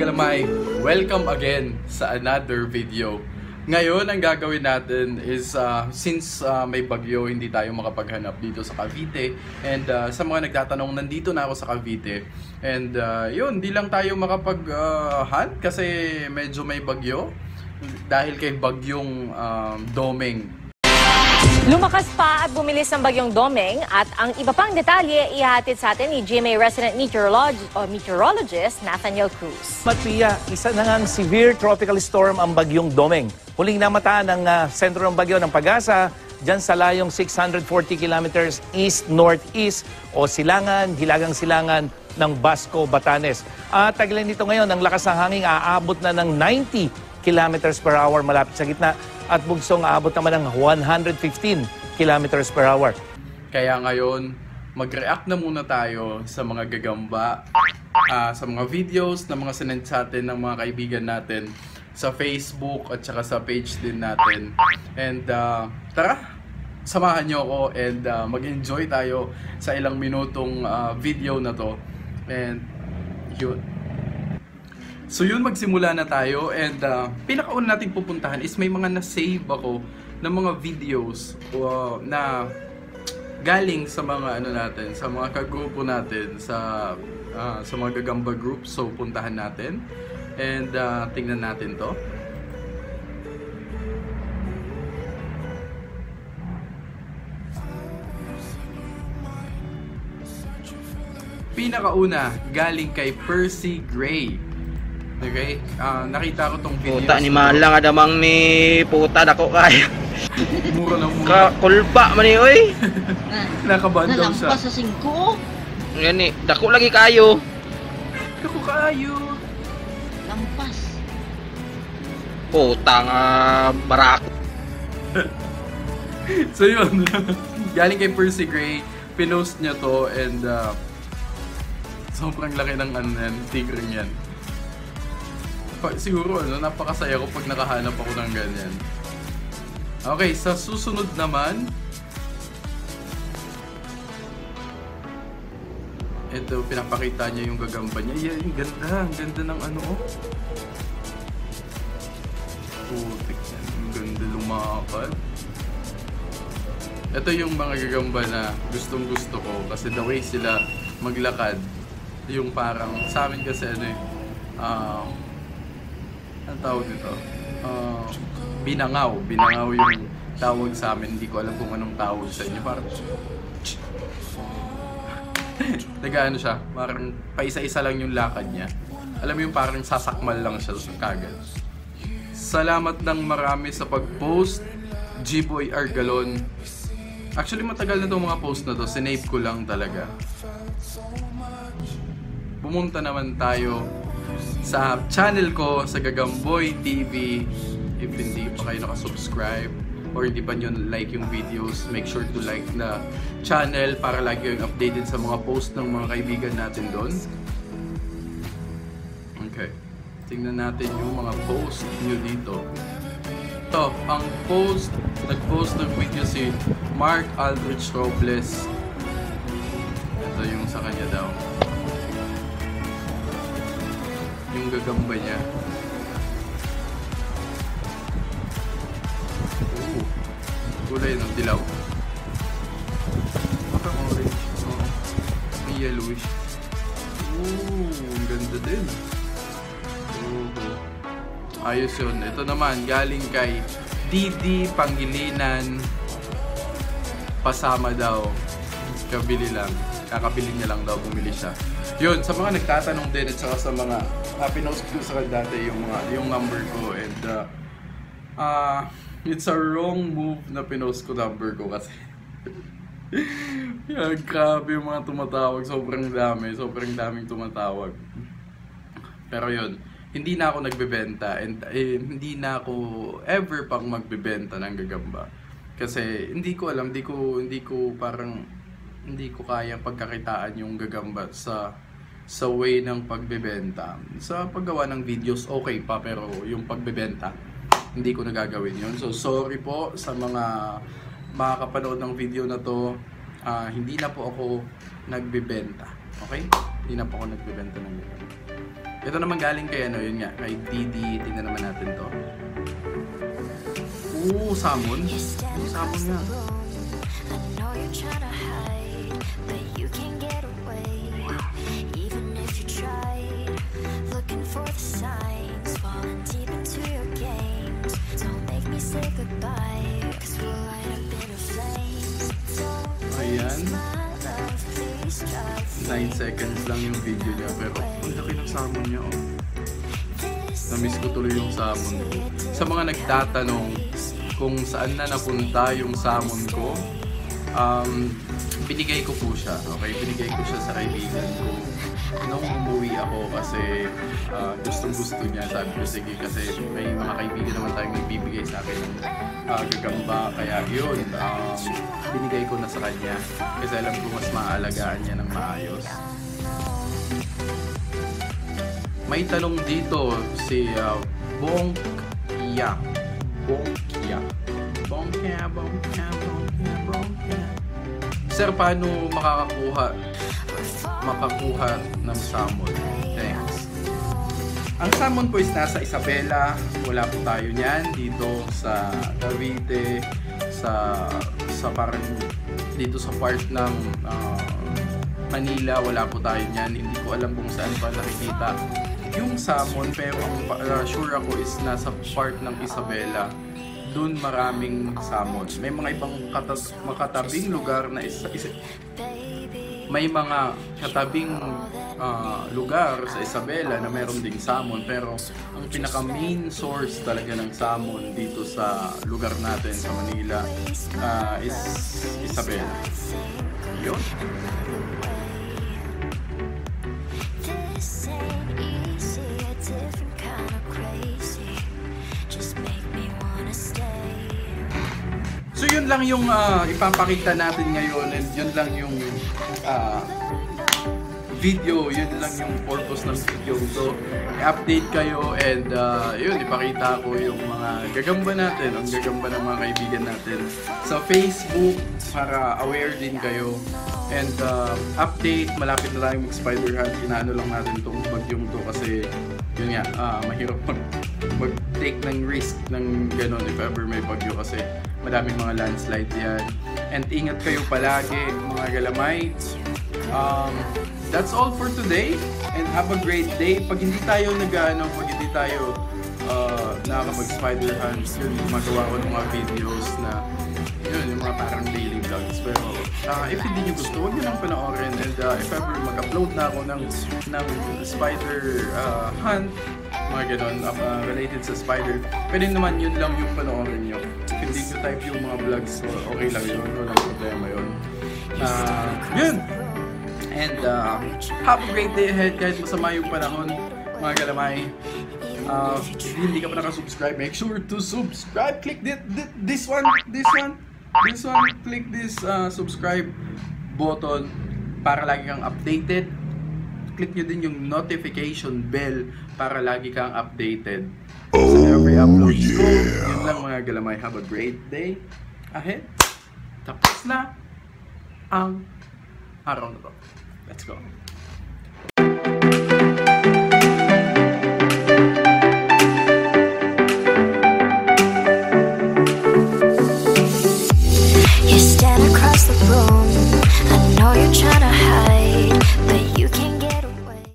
Galamay, welcome again sa another video. Ngayon, ang gagawin natin is since may bagyo, hindi tayo makapaghanap dito sa Cavite. And sa mga nagtatanong, nandito na ako sa Cavite. And yun, di lang tayo makapag-hunt kasi medyo may bagyo. Dahil kay bagyong Domeng. Lumakas pa at bumilis ang bagyong Domeng at ang iba pang detalye ihahatid sa atin ni GMA resident meteorologist Nathaniel Cruz. Matpia, isa na ngang severe tropical storm ang bagyong Domeng. Huling namataan ng sentro ng bagyo ng Pag-asa dyan sa layong 640 kilometers east-northeast o hilagang silangan ng Basco, Batanes. At taglay nito ngayon, ang lakas ng hangin aabot na ng 90 kilometers per hour malapit sa gitna at bugsong aabot naman ng 115 kilometers per hour. Kaya ngayon, mag-react na muna tayo sa mga gagamba, sa mga videos na mga sinend sa atin ng mga kaibigan natin sa Facebook at saka sa page din natin. And tara, samahan nyo ako and mag-enjoy tayo sa ilang minutong video na to. And yun. So yun, magsimula na tayo and pinakauna nating pupuntahan is may mga na-save ako ng mga videos na galing sa mga natin, sa mga kagrupo natin, sa mga gagamba groups. So puntahan natin and tingnan natin to. Pinakauna, galing kay Percy Gray. Okay, nakita ko tong video. Puta ni Malang adamang ni puta dako kaya. Mura lang mura. Kulpa man ni oy. Nakabandaw siya. Nalampas sa 5. Yan ni, dako lagi kayo. Dako kayo. Lampas. Puta nga barako. So yun, galing kay Percy Gray, pinost niya to and sobrang laki ng tigre niyan. Siguro napakasaya ko pag nakahanap ako ng ganyan. Okay, sa susunod naman, ito pinapakita niya yung gagamba niya. Yan, ang ganda ng putik yan, ang ganda lumakad. Ito yung mga gagamba na gustong gusto ko kasi the way sila maglakad, yung parang sa amin kasi ang tawag dito? Binangaw. Binangaw yung tawag sa amin. Hindi ko alam kung anong tawag sa inyo. Parang nag-ano siya. Parang paisa-isa lang yung lakad niya. Alam mo yung parang sasakmal lang siya kagad. Salamat ng marami sa pag-post. G-Boy Argalon. Actually matagal na itong mga post na to. Sinave ko lang talaga. Pumunta naman tayo sa channel ko sa Gagamboy TV. If hindi pa kayo nakasubscribe or hindi pa nyo like yung videos, make sure to like na channel para lagi yung updated sa mga post ng mga kaibigan natin doon. Okay, tingnan natin yung mga post nyo dito. Ito, ang nag-post ng video si Mark Aldrich Robles. Ito yung sa kanya daw, yung gagamba niya. Kulay ng dilaw. Parang orange. May yellowish. Ang ganda din. Ayos yun. Ito naman, galing kay Didi Pangilinan. Pasama daw. Kakabili niya lang daw, bumili siya. Yun, sa mga nagtatanong din at saka sa mga pinost ko sa dati yung number ko and it's a wrong move na pinost ko number ko kasi yan, grabe yung mga tumatawag, sobrang daming tumatawag. Pero yun, hindi na ako nagbebenta and hindi na ako ever pang magbebenta ng gagamba kasi hindi ko alam, hindi ko kaya pagkakitaan yung gagamba sa way ng pagbebenta. Sa paggawa ng videos, okay pa, pero yung pagbebenta, hindi ko nagagawin yun. So, sorry po sa mga makakapanood ng video na to. Hindi na po ako nagbebenta. Okay? Hindi na po ako nagbebenta ng gagamba. Ito naman galing kay ano, yun nga, kay Didi. Tingnan naman natin to. Salmon. Salmon nga. Ayan. 9 seconds lang yung video niya, pero ang laki ng salmon niya, oh. Na-miss ko tuloy yung salmon ko. Sa mga nagtatanong kung saan na napunta yung salmon ko, binigay ko po siya. Okay, binigay ko siya sa kaibigan ko nung umuwi ako kasi gustong-gusto niya. Sabi ko, sige, kasi may mga kaibigan naman tayong nagbibigay sa akin ng gagamba. Kaya yun, binigay ko na sa kanya kasi alam ko mas maaalagaan niya ng maayos. May tanong dito si Bongkya. Sir, paano makakuha ng salmon? Thanks. Ang salmon po is nasa Isabela. Wala po tayo niyan dito sa Cavite, sa parang dito sa part ng Manila. Wala po tayo niyan. Hindi ko alam kung saan pa nakikita yung salmon, pero ang sure ako is nasa part ng Isabela. Doon maraming salmon. May mga ibang makatabing lugar na may mga katabing lugar sa Isabela na meron ding salmon, pero ang pinaka main source talaga ng salmon dito sa lugar natin sa Manila is Isabela. Yun. So yun lang yung ipapakita natin ngayon, and yun lang yung video, yun lang yung purpose ng video ito. I-update kayo, and yun, ipakita ko yung mga gagamba natin, ang gagamba ng mga kaibigan natin sa Facebook para aware din kayo. And update, malapit na tayong mag-spider hunt. Inaano lang natin itong bagyong to kasi yun nga, mahirap mag-take ng risk ng gano'n if ever may bagyo kasi madaming mga landslide yan. And ingat kayo palagi, mga galamay. That's all for today, and have a great day. Pag hindi tayo nakakapag-spider hunt, yun, gumagawa ko ng mga videos na yun, yung mga parang daily vlogs. Pero if hindi nyo gusto, huwag nyo lang panoorin. And if ever mag-upload na ako ng spider hunt, mga ganon, related sa spider, pwede naman yun lang yung panoorin nyo. If hindi nyo type yung mga vlogs, so okay lang yun, walang problema yun. Yun! And have a great day ahead kahit masama yung panahon, mga galamay. If hindi ka pa nakasubscribe, make sure to subscribe. Click this one. Click this subscribe button para lagi kang updated. Click nyo din yung notification bell para lagi kang updated sa every upload ko. Yun lang, mga galamay. Have a great day ahead. Tapos na ang araw na to. Let's go.